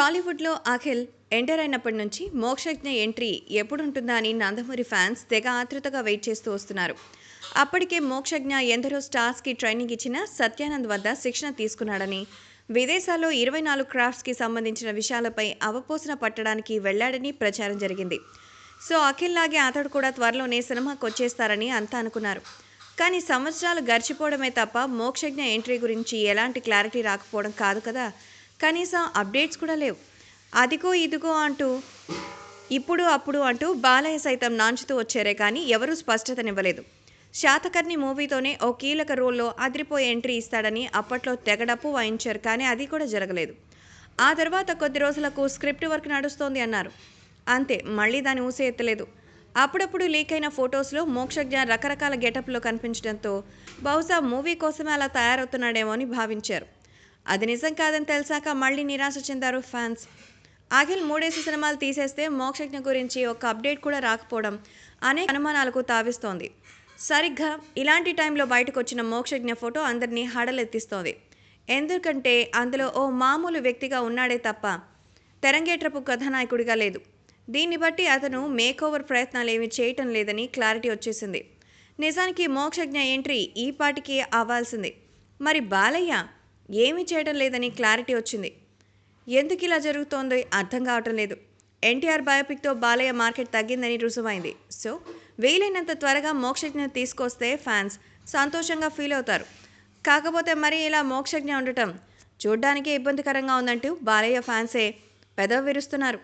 టాలీవుడ్‌లో అఖిల్ ఎంటర్ అయినప్పటి నుంచి 'మోక్షజ్ఞ' ఎంట్రీ ఎప్పుడుంటుందా అని నందమూరి ఫ్యాన్స్ తెగ ఆతృతగా వెయిట్ చేస్తూ వస్తున్నారు. అప్పటికే 'మోక్షజ్ఞ' ఎందరో స్టార్స్‌కి ట్రైనింగ్ ఇచ్చిన సత్యానంద్ వద్ద శిక్షణ తీసుకున్నాడని, విదేశాల్లో 24 క్రాఫ్ట్స్‌కి సంబంధించిన విషయాలపై అవపోసన పట్టడానికి వెళ్లాడని ప్రచారం జరిగింది. సో అఖిల్ లాగే అతడు కూడా త్వరలోనే సినిమాకొచ్చేస్తారని అంతా అనుకున్నారు. కానీ సంవత్సరాలు గడిచిపోవడమే తప్ప 'మోక్షజ్ఞ' ఎంట్రీ గురించి ఎలాంటి క్లారిటీ రాకపోవడం కాదు కదా! కనీసం అప్డేట్స్ కూడా లేవు. అదిగో ఇదిగో అంటూ ఇప్పుడు అప్పుడు అంటూ బాలయ్య సైతం నాంచుతూ వచ్చారే కానీ ఎవరూ స్పష్టతనివ్వలేదు. 'శాతకర్ణి' మూవీతోనే ఓ కీలక రోల్‌లో అదిరిపోయే ఎంట్రీ ఇస్తాడని అప్పట్లో తెగ డప్పు వాయించారు కానీ అది కూడా జరగలేదు. ఆ తర్వాత కొద్ది రోజులకు స్క్రిప్ట్ వర్క్ నడుస్తోంది అన్నారు. అంతే, మళ్ళీ దాని ఊసే ఎత్తలేదు. అప్పుడప్పుడు లీక్ అయిన ఫొటోస్‌లో 'మోక్షజ్ఞ' రకరకాల గెటప్‌లో కనిపించడంతో బహుశా మూవీ కోసమే అలా తయారవుతున్నాడేమో అని భావించారు. అది నిజం కాదని తెలిసాక మళ్ళీ నిరాశ చెందారు ఫ్యాన్స్. అఖిల్ మూడేసి సినిమాలు తీసేస్తే 'మోక్షజ్ఞ' గురించి ఒక్క అప్డేట్ కూడా రాకపోవడం అనేక అనుమానాలకు తావిస్తోంది. సరిగ్గా ఇలాంటి టైంలో బయటకొచ్చిన 'మోక్షజ్ఞ' ఫోటో అందరినీ హడలెత్తిస్తోంది. ఎందుకంటే అందులో ఓ మామూలు వ్యక్తిగా ఉన్నాడే తప్ప తెరంగేట్రపు కథానాయకుడిగా లేదు. దీన్ని బట్టి అతను మేకోవర్ ప్రయత్నాలేమీ చేయటం లేదని క్లారిటీ వచ్చేసింది. నిజానికి 'మోక్షజ్ఞ' ఎంట్రీ ఈ పాటికి అవ్వాల్సింది. మరి బాలయ్య ఏమీ చేయడం లేదని క్లారిటీ వచ్చింది. ఎందుకిలా జరుగుతోందో అర్థం కావటం లేదు. ఎన్టీఆర్ బయోపిక్‌తో బాలయ్య మార్కెట్ తగ్గిందని రుజువైంది. సో వీలైనంత త్వరగా 'మోక్షజ్ఞ' తీసుకొస్తే ఫ్యాన్స్ సంతోషంగా ఫీల్ అవుతారు. కాకపోతే మరి ఇలా 'మోక్షజ్ఞ' ఉండటం చూడ్డానికే ఇబ్బందికరంగా ఉందంటూ బాలయ్య ఫ్యాన్సే పెదవి విరుస్తున్నారు.